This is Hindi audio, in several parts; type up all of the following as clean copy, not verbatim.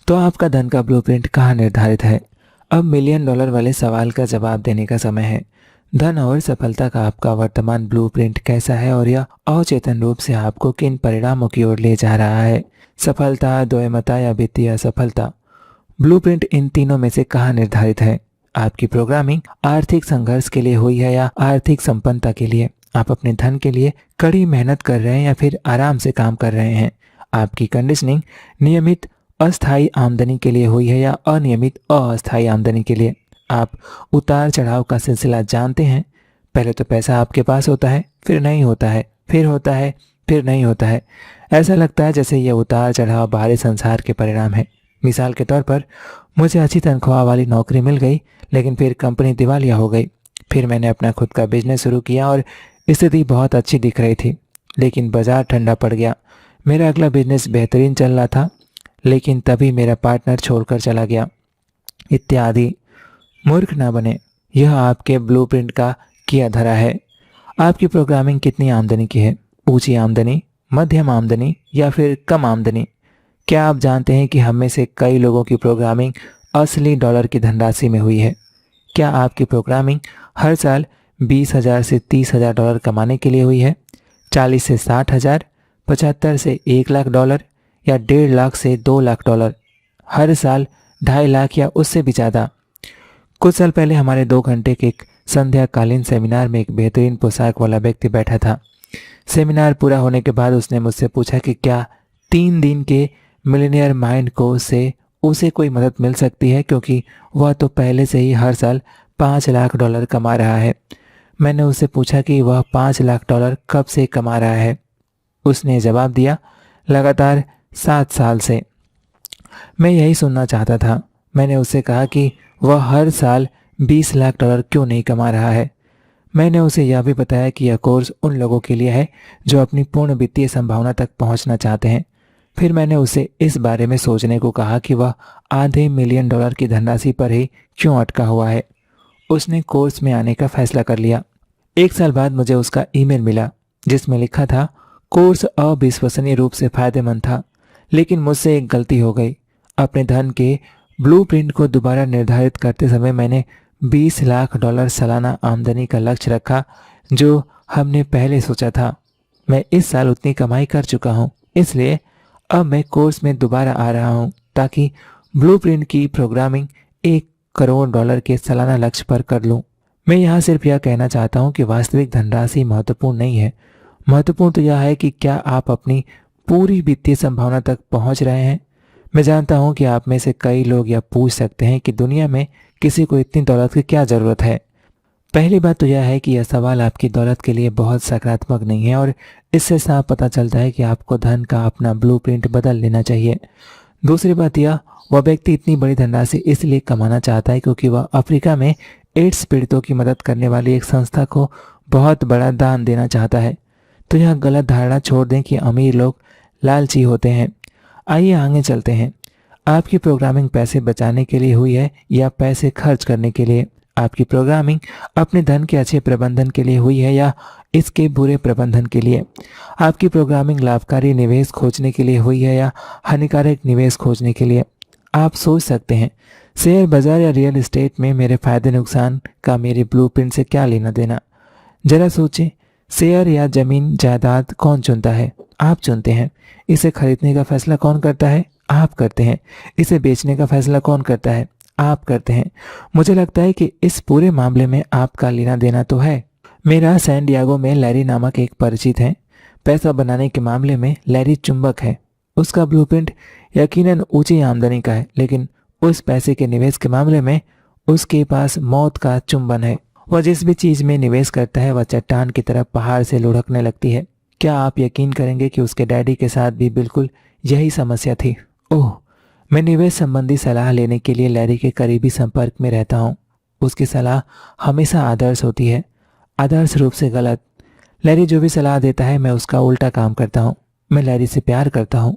तो आपका धन का ब्लूप्रिंट कहाँ निर्धारित है? अब मिलियन डॉलर वाले सवाल का जवाब देने का समय है। धन और सफलता का आपका वर्तमान ब्लूप्रिंट कैसा है और यह अवचेतन रूप से आपको किन परिणामों की ओर ले जा रहा है? सफलता, द्वैमता या वित्तीय असफलता? ब्लूप्रिंट इन तीनों में से कहाँ निर्धारित है? आपकी प्रोग्रामिंग आर्थिक संघर्ष के लिए हुई है या आर्थिक संपन्नता के लिए? आप अपने धन के लिए कड़ी मेहनत कर रहे हैं या फिर आराम से काम कर रहे हैं? आपकी कंडीशनिंग नियमित अस्थायी आमदनी के लिए हुई है या अनियमित अस्थायी आमदनी के लिए? आप उतार चढ़ाव का सिलसिला जानते हैं। पहले तो पैसा आपके पास होता है, फिर नहीं होता है, फिर होता है, फिर नहीं होता है। ऐसा लगता है जैसे ये उतार चढ़ाव बाहरी संसार के परिणाम है। मिसाल के तौर पर, मुझे अच्छी तनख्वाह वाली नौकरी मिल गई, लेकिन फिर कंपनी दिवालिया हो गई। फिर मैंने अपना खुद का बिजनेस शुरू किया और स्थिति बहुत अच्छी दिख रही थी, लेकिन बाजार ठंडा पड़ गया। मेरा अगला बिजनेस बेहतरीन चल रहा था, लेकिन तभी मेरा पार्टनर छोड़कर चला गया, इत्यादि। मूर्ख ना बने, यह आपके ब्लूप्रिंट का किया धरा है। आपकी प्रोग्रामिंग कितनी आमदनी की है? ऊंची आमदनी, मध्यम आमदनी या फिर कम आमदनी? क्या आप जानते हैं कि हम में से कई लोगों की प्रोग्रामिंग असली डॉलर की धनराशि में हुई है? क्या आपकी प्रोग्रामिंग हर साल 20,000 से 30,000 डॉलर कमाने के लिए हुई है? 40 से 60,000, 75 से 1 लाख डॉलर या 1.5 लाख से 2 लाख डॉलर? हर साल 2.5 लाख या उससे भी ज़्यादा? कुछ साल पहले हमारे 2 घंटे के एक संध्याकालीन सेमिनार में एक बेहतरीन पोशाक वाला व्यक्ति बैठा था। सेमिनार पूरा होने के बाद उसने मुझसे पूछा कि क्या 3 दिन के मिलियनियर माइंड कोर्स से उसे कोई मदद मिल सकती है, क्योंकि वह तो पहले से ही हर साल 5 लाख डॉलर कमा रहा है। मैंने उससे पूछा कि वह 5 लाख डॉलर कब से कमा रहा है। उसने जवाब दिया, लगातार 7 साल से। मैं यही सुनना चाहता था। मैंने उससे कहा कि वह हर साल 20 लाख डॉलर क्यों नहीं कमा रहा है। मैंने उसे यह भी बताया कि यह कोर्स उन लोगों के लिए है जो अपनी पूर्ण वित्तीय संभावना तक पहुंचना चाहते हैं। फिर मैंने उसे इस बारे में सोचने को कहा कि वह आधे मिलियन डॉलर की धनराशि पर ही क्यों अटका हुआ है। उसने कोर्स में आने का फैसला कर लिया। 1 साल बाद मुझे उसका ईमेल मिला, जिसमें लिखा था, कोर्स अविश्वसनीय रूप से फायदेमंद था, लेकिन मुझसे एक गलती हो गई। अपने धन के ब्लूप्रिंट को दोबारा निर्धारित करते समय मैंने 20 लाख डॉलर सालाना आमदनी का लक्ष्य रखा, जो हमने पहले सोचा था। मैं इस साल उतनी कमाई कर चुका हूँ, इसलिए अब मैं कोर्स में दोबारा आ रहा हूँ ताकि ब्लूप्रिंट की प्रोग्रामिंग 1 करोड़ डॉलर के सालाना लक्ष्य पर कर लूँ। मैं यहाँ सिर्फ यह कहना चाहता हूँ कि वास्तविक धनराशि महत्वपूर्ण नहीं है। महत्वपूर्ण तो यह है कि क्या आप अपनी पूरी वित्तीय संभावना तक पहुँच रहे हैं। मैं जानता हूँ कि आप में से कई लोग यह पूछ सकते हैं कि दुनिया में किसी को इतनी दौलत की क्या ज़रूरत है। पहली बात तो यह है कि यह सवाल आपकी दौलत के लिए बहुत सकारात्मक नहीं है और इससे साफ पता चलता है कि आपको धन का अपना ब्लूप्रिंट बदल लेना चाहिए। दूसरी बात यह, वह व्यक्ति इतनी बड़ी धनराशि इसलिए कमाना चाहता है क्योंकि वह अफ्रीका में एड्स पीड़ितों की मदद करने वाली एक संस्था को बहुत बड़ा दान देना चाहता है। तो यह गलत धारणा छोड़ दें कि अमीर लोग लालची होते हैं। आइए आगे चलते हैं। आपकी प्रोग्रामिंग पैसे बचाने के लिए हुई है या पैसे खर्च करने के लिए? आपकी प्रोग्रामिंग अपने धन के अच्छे प्रबंधन के लिए हुई है या इसके बुरे प्रबंधन के लिए? आपकी प्रोग्रामिंग लाभकारी निवेश खोजने के लिए हुई है या हानिकारक निवेश खोजने के लिए? आप सोच सकते हैं, शेयर बाजार या रियल एस्टेट में मेरे फायदे नुकसान का मेरे ब्लूप्रिंट से क्या लेना देना? जरा सोचें, शेयर या जमीन जायदाद कौन चुनता है? आप चुनते हैं। इसे खरीदने का फैसला कौन करता है? आप करते हैं। इसे बेचने का फैसला कौन करता है? आप करते हैं। मुझे लगता है कि इस पूरे मामले में आपका लेना देना तो है। मेरा सैन डिएगो में लैरी नामक एक परिचित है। पैसा बनाने के मामले में लैरी चुंबक है। उसका ब्लूप्रिंट यकीनन ऊंची आमदनी का है, लेकिन उस पैसे के निवेश के मामले में उसके पास मौत का चुंबन है। वह जिस भी चीज में निवेश करता है वह चट्टान की तरह पहाड़ से लुढ़कने लगती है। क्या आप यकीन करेंगे कि उसके डैडी के साथ भी बिल्कुल यही समस्या थी? ओह, मैं निवेश संबंधी सलाह लेने के लिए लैरी के करीबी संपर्क में रहता हूँ। उसकी सलाह हमेशा आदर्श होती है, आदर्श रूप से गलत। लैरी जो भी सलाह देता है मैं उसका उल्टा काम करता हूँ। मैं लैरी से प्यार करता हूँ।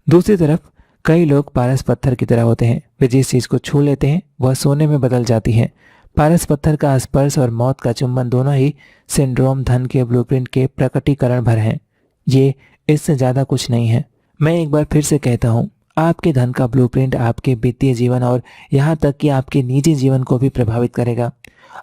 दूसरी तरफ कई लोग पारस पत्थर की तरह होते हैं। वे जिस चीज़ को छू लेते हैं वह सोने में बदल जाती है। पारस पत्थर का स्पर्श और मौत का चुंबन दोनों ही सिंड्रोम धन के ब्लूप्रिंट के प्रकटीकरण भर हैं। ये इससे ज़्यादा कुछ नहीं है। मैं एक बार फिर से कहता हूँ, आपके धन का ब्लूप्रिंट आपके वित्तीय जीवन और यहाँ तक कि आपके निजी जीवन को भी प्रभावित करेगा।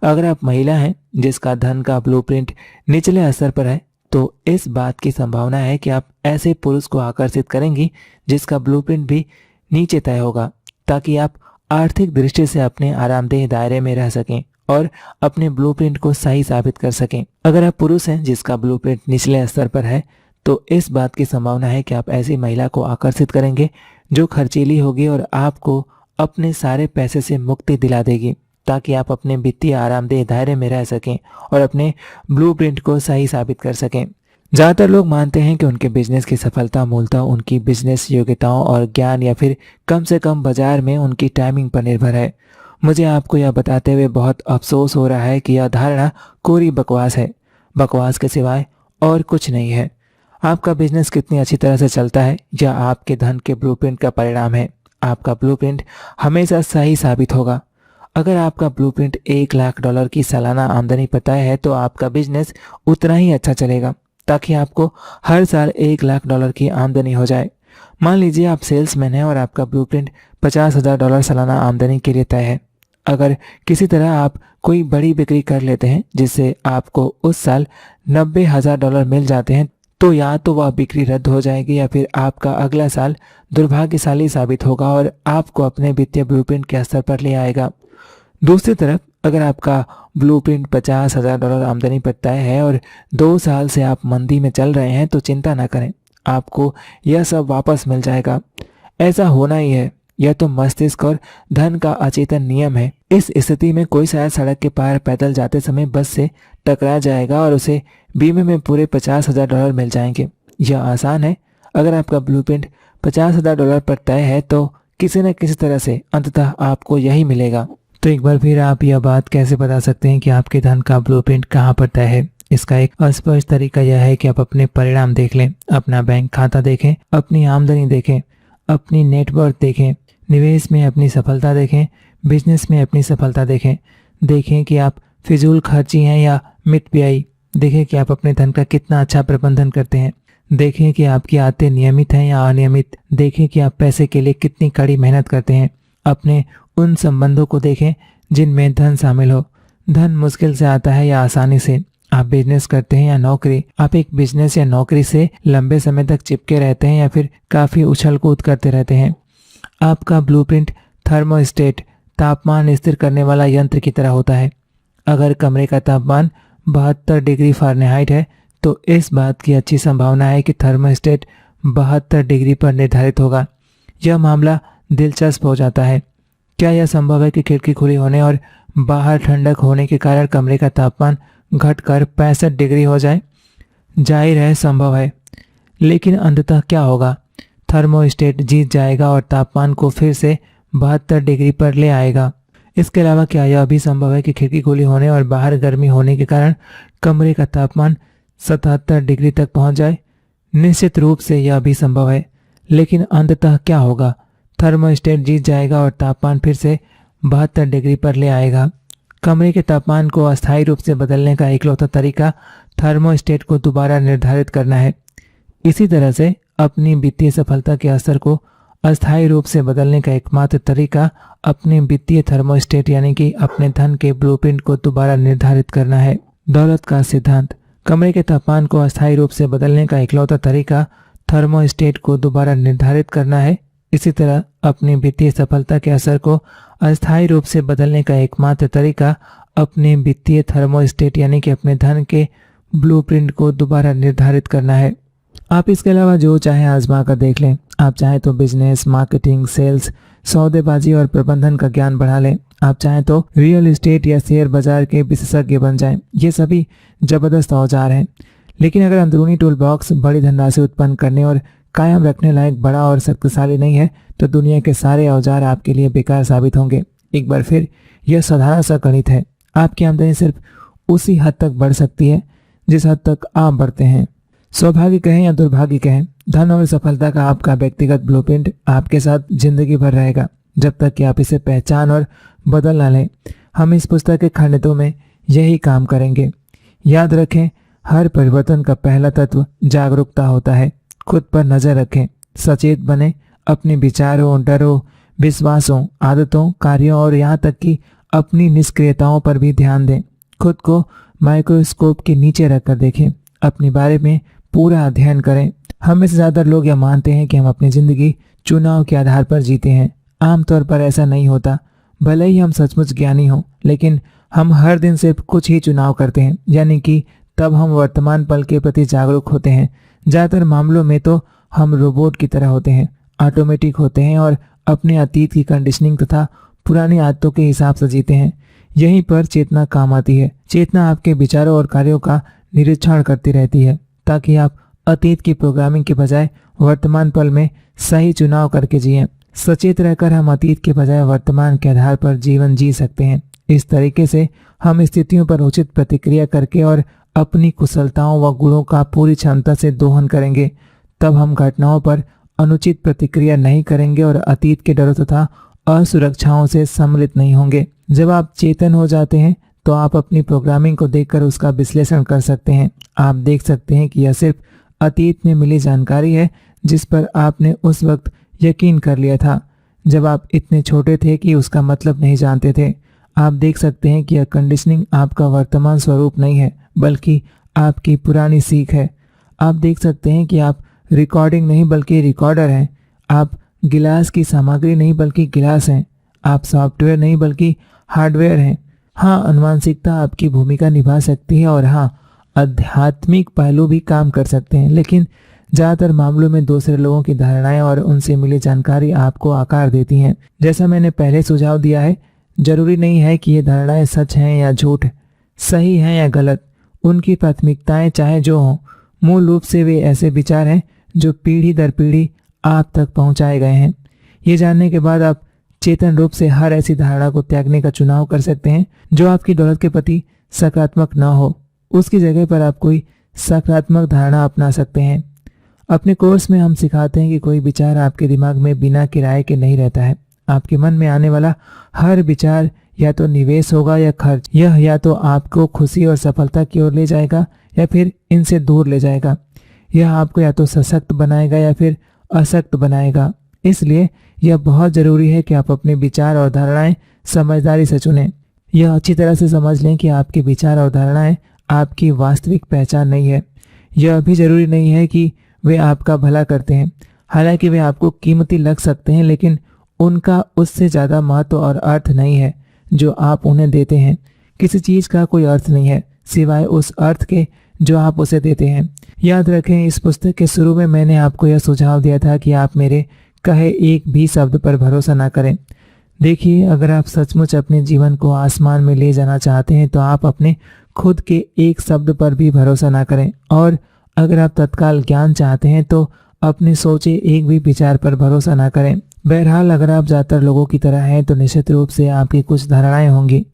अगर आप महिला हैं जिसका धन का ब्लूप्रिंट निचले स्तर पर है, तो इस बात की संभावना है कि आप ऐसे पुरुष को आकर्षित करेंगी जिसका ब्लूप्रिंट भी नीचे तय होगा, ताकि आप आर्थिक दृष्टि से अपने आरामदेह दायरे में रह सकें और अपने ब्लूप्रिंट को सही साबित कर सकें। अगर आप पुरुष हैं जिसका ब्लूप्रिंट निचले स्तर पर है, तो इस बात की संभावना है कि आप ऐसी महिला को आकर्षित करेंगे जो खर्चीली होगी और आपको अपने सारे पैसे से मुक्ति दिला देगी, ताकि आप अपने वित्तीय आरामदेह दायरे में रह सकें और अपने ब्लूप्रिंट को सही साबित कर सकें। ज़्यादातर लोग मानते हैं कि उनके बिजनेस की सफलता मूलतः उनकी बिजनेस योग्यताओं और ज्ञान या फिर कम से कम बाजार में उनकी टाइमिंग पर निर्भर है। मुझे आपको यह बताते हुए बहुत अफसोस हो रहा है कि यह धारणा कोरी बकवास है, बकवास के सिवाय और कुछ नहीं है। आपका बिजनेस कितनी अच्छी तरह से चलता है यह आपके धन के ब्लूप्रिंट का परिणाम है। आपका ब्लूप्रिंट हमेशा सही साबित होगा। अगर आपका ब्लूप्रिंट $1,00,000 की सालाना आमदनी पता है, तो आपका बिजनेस उतना ही अच्छा चलेगा, ताकि आपको हर साल $1,00,000 की आमदनी हो जाए। मान लीजिए आप सेल्समैन हैं और आपका ब्लूप्रिंट $50,000 सालाना आमदनी के लिए तय है। अगर किसी तरह आप कोई बड़ी बिक्री कर लेते हैं जिससे आपको उस साल $90,000 मिल जाते हैं, तो या तो वह बिक्री रद्द हो जाएगी या फिर आपका अगला साल दुर्भाग्यशाली साबित होगा और आपको अपने वित्तीय ब्लूप्रिंट के स्तर पर ले आएगा। दूसरी तरफ अगर आपका ब्लूप्रिंट $50,000 आमदनी पर तय है और 2 साल से आप मंदी में चल रहे हैं, तो चिंता ना करें, आपको यह सब वापस मिल जाएगा। ऐसा होना ही है। यह तो मस्तिष्क और धन का अचेतन नियम है। इस स्थिति में कोई शायद सड़क के पार पैदल जाते समय बस से टकरा जाएगा और उसे बीमे में पूरे $50,000 मिल जाएंगे। यह आसान है। अगर आपका ब्लूप्रिंट $50,000 पर तय है, तो किसी न किसी तरह से अंततः आपको यही मिलेगा। तो एक बार फिर आप यह बात कैसे बता सकते हैं कि आपके धन का ब्लूप्रिंट कहाँ पर तय है? इसका एक स्पष्ट तरीका यह है कि आप अपने परिणाम देख लें, अपना बैंक खाता देखें, अपनी आमदनी देखें, अपनी नेटवर्थ देखें, निवेश में अपनी सफलता देखें, बिजनेस में अपनी सफलता देखें। देखें कि आप फिजूल खर्ची हैं या मितव्ययी। देखें कि आप अपने धन का कितना अच्छा प्रबंधन करते हैं। देखें कि आपकी आदतें नियमित हैं या अनियमित। देखें कि आप पैसे के लिए कितनी कड़ी मेहनत करते हैं। अपने उन संबंधों को देखें जिनमें धन शामिल हो। धन मुश्किल से आता है या आसानी से? आप बिजनेस करते हैं या नौकरी? आप एक बिजनेस या नौकरी से लंबे समय तक चिपके रहते हैं या फिर काफ़ी उछल कूद करते रहते हैं? आपका ब्लूप्रिंट थर्मोस्टेट, तापमान स्थिर करने वाला यंत्र की तरह होता है। अगर कमरे का तापमान 72 डिग्री फ़ारेनहाइट है, तो इस बात की अच्छी संभावना है कि थर्मोस्टेट 72 डिग्री पर निर्धारित होगा। यह मामला दिलचस्प हो जाता है। क्या यह संभव है कि खिड़की खुली होने और बाहर ठंडक होने के कारण कमरे का तापमान घटकर 65 डिग्री हो जाए? जाहिर है संभव है, लेकिन अंततः क्या होगा? थर्मोस्टेट जीत जाएगा और तापमान को फिर से 72 डिग्री पर ले आएगा। इसके अलावा क्या यह भी संभव है कि खिड़की खुली होने और बाहर गर्मी होने के कारण कमरे का तापमान 77 डिग्री तक पहुंच जाए? निश्चित रूप से यह भी संभव है, लेकिन अंततः क्या होगा? थर्मोस्टेट जीत जाएगा और तापमान फिर से 72 डिग्री पर ले आएगा। कमरे के तापमान को अस्थायी रूप से बदलने का इकलौता तरीका थर्मोस्टेट को दोबारा निर्धारित करना है। इसी तरह से अपनी वित्तीय सफलता के स्तर को अस्थायी रूप से बदलने का एकमात्र तरीका अपने वित्तीय थर्मोस्टेट यानी कि अपने धन के ब्लूप्रिंट को दोबारा निर्धारित करना है। दौलत का सिद्धांत। कमरे के तापमान को अस्थायी रूप से बदलने का इकलौता तरीका थर्मोस्टेट को दोबारा निर्धारित करना है। इसी तरह अपनी वित्तीय सफलता के असर को अस्थायी रूप से बदलने का एकमात्र तरीका अपने वित्तीय थर्मोस्टेट यानी कि अपने धन के ब्लूप्रिंट को दोबारा निर्धारित करना है। आप इसके अलावा जो चाहे आजमा कर देख लें। आप चाहें तो बिजनेस, मार्केटिंग, सेल्स, सौदेबाजी और प्रबंधन का ज्ञान बढ़ा लें। आप चाहें तो रियल एस्टेट या शेयर बाजार के विशेषज्ञ बन जाएं। ये सभी जबरदस्त औजार हैं, लेकिन अगर अंदरूनी टूल बॉक्स बड़ी धनराशि उत्पन्न करने और कायम रखने लायक बड़ा और शक्तिशाली नहीं है, तो दुनिया के सारे औजार आपके लिए बेकार साबित होंगे। एक बार फिर यह साधारण सा गणित है। आपकी आमदनी सिर्फ उसी हद तक बढ़ सकती है जिस हद तक आप बढ़ते हैं। सौभाग्य कहें या दुर्भाग्य कहें, धन और सफलता का आपका व्यक्तिगत ब्लूप्रिंट आपके साथ जिंदगी भर रहेगा, जब तक कि आप इसे पहचान और बदल ना लें। हम इस पुस्तक के खंडों में यही काम करेंगे। याद रखें, हर परिवर्तन का पहला तत्व जागरूकता होता है। खुद पर नजर रखें, सचेत बने, अपने विचारों, डरों, विश्वासों, आदतों, कार्यों और यहाँ तक कि अपनी निष्क्रियताओं पर भी ध्यान दें। खुद को माइक्रोस्कोप के नीचे रखकर देखें, अपने बारे में पूरा अध्ययन करें। हम में से ज़्यादातर लोग यह मानते हैं कि हम अपनी ज़िंदगी चुनाव के आधार पर जीते हैं। आमतौर पर ऐसा नहीं होता। भले ही हम सचमुच ज्ञानी हों, लेकिन हम हर दिन सिर्फ कुछ ही चुनाव करते हैं, यानी कि तब हम वर्तमान पल के प्रति जागरूक होते हैं। ज़्यादातर मामलों में तो हम रोबोट की तरह होते हैं, ऑटोमेटिक होते हैं और अपने अतीत की कंडीशनिंग तथा पुरानी आदतों के हिसाब से जीते हैं। यहीं पर चेतना काम आती है। चेतना आपके विचारों और कार्यों का निरीक्षण करती रहती है, ताकि आप अतीत की प्रोग्रामिंग के बजाय वर्तमान पल में सही चुनाव करके जिएं। सचेत रहकर हम अतीत के बजाय वर्तमान के आधार पर जीवन जी सकते हैं। इस तरीके से हम स्थितियों पर उचित प्रतिक्रिया करके और अपनी कुशलताओं व गुणों का पूरी क्षमता से दोहन करेंगे। तब हम घटनाओं पर अनुचित प्रतिक्रिया नहीं करेंगे और अतीत के डरों तथा असुरक्षाओं से सम्मिलित नहीं होंगे। जब आप चेतन हो जाते हैं तो आप अपनी प्रोग्रामिंग को देखकर उसका विश्लेषण कर सकते हैं। आप देख सकते हैं कि यह सिर्फ अतीत में मिली जानकारी है जिस पर आपने उस वक्त यकीन कर लिया था, जब आप इतने छोटे थे कि उसका मतलब नहीं जानते थे। आप देख सकते हैं कि यह कंडीशनिंग आपका वर्तमान स्वरूप नहीं है, बल्कि आपकी पुरानी सीख है। आप देख सकते हैं कि आप रिकॉर्डिंग नहीं बल्कि रिकॉर्डर हैं। आप गिलास की सामग्री नहीं बल्कि गिलास हैं। आप सॉफ्टवेयर नहीं बल्कि हार्डवेयर हैं। हाँ, अनुवांशिकता आपकी भूमिका निभा सकती है और हाँ, आध्यात्मिक पहलू भी काम कर सकते हैं, लेकिन ज़्यादातर मामलों में दूसरे लोगों की धारणाएं और उनसे मिली जानकारी आपको आकार देती हैं। जैसा मैंने पहले सुझाव दिया है, जरूरी नहीं है कि ये धारणाएं सच हैं या झूठ, सही हैं या गलत। उनकी प्राथमिकताएं चाहे जो हों, मूल रूप से वे ऐसे विचार हैं जो पीढ़ी दर पीढ़ी आप तक पहुंचाए गए हैं। ये जानने के बाद आप चेतन रूप से हर ऐसी धारणा को त्यागने का चुनाव कर सकते हैं जो आपकी दौलत के प्रति सकारात्मक न हो। उसकी जगह पर आप कोई सकारात्मक धारणा अपना सकते हैं। अपने कोर्स में हम सिखाते हैं कि कोई विचार आपके दिमाग में बिना किराए के नहीं रहता है। आपके मन में आने वाला हर विचार या तो निवेश होगा या खर्च। यह या तो आपको खुशी और सफलता की ओर ले जाएगा या फिर इनसे दूर ले जाएगा। यह आपको या तो सशक्त बनाएगा या फिर अशक्त बनाएगा। इसलिए यह बहुत जरूरी है कि आप अपने विचार और धारणाएं समझदारी से चुनें। यह अच्छी तरह से समझ लें कि आपके विचार और धारणाएं आपकी वास्तविक पहचान नहीं है। यह भी जरूरी नहीं है कि वे आपका भला करते हैं। हालांकि वे आपको कीमती लग सकते हैं, लेकिन उनका उससे ज़्यादा महत्व और अर्थ नहीं है जो आप उन्हें देते हैं। किसी चीज़ का कोई अर्थ नहीं है सिवाय उस अर्थ के जो आप उसे देते हैं। याद रखें, इस पुस्तक के शुरू में मैंने आपको यह सुझाव दिया था कि आप मेरे कहे एक भी शब्द पर भरोसा ना करें। देखिए, अगर आप सचमुच अपने जीवन को आसमान में ले जाना चाहते हैं तो आप अपने खुद के एक शब्द पर भी भरोसा ना करें, और अगर आप तत्काल ज्ञान चाहते हैं तो अपने सोचे एक भी विचार पर भरोसा ना करें। बहरहाल, अगर आप ज़्यादातर लोगों की तरह हैं तो निश्चित रूप से आपकी कुछ धारणाएं होंगी।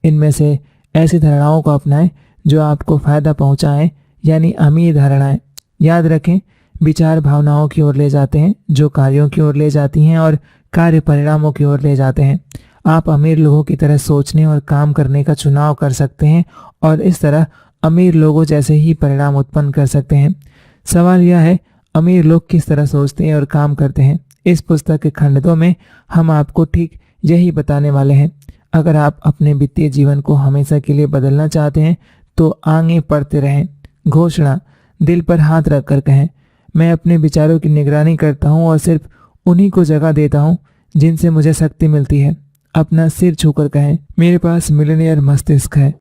इनमें से ऐसी धारणाओं को अपनाएं जो आपको फायदा पहुंचाएं, यानी अमीर धारणाएं। याद रखें, विचार भावनाओं की ओर ले जाते हैं जो कार्यों की ओर ले जाती हैं और कार्य परिणामों की ओर ले जाते हैं। आप अमीर लोगों की तरह सोचने और काम करने का चुनाव कर सकते हैं और इस तरह अमीर लोगों जैसे ही परिणाम उत्पन्न कर सकते हैं। सवाल यह है, अमीर लोग किस तरह सोचते हैं और काम करते हैं। इस पुस्तक के खंड 2 में हम आपको ठीक यही बताने वाले हैं। अगर आप अपने वित्तीय जीवन को हमेशा के लिए बदलना चाहते हैं तो आगे पढ़ते रहें। घोषणा, दिल पर हाथ रखकर कहें, मैं अपने विचारों की निगरानी करता हूँ और सिर्फ उन्हीं को जगह देता हूँ जिनसे मुझे शक्ति मिलती है। अपना सिर छूकर कहें, मेरे पास मिलियनेयर मस्तिष्क है।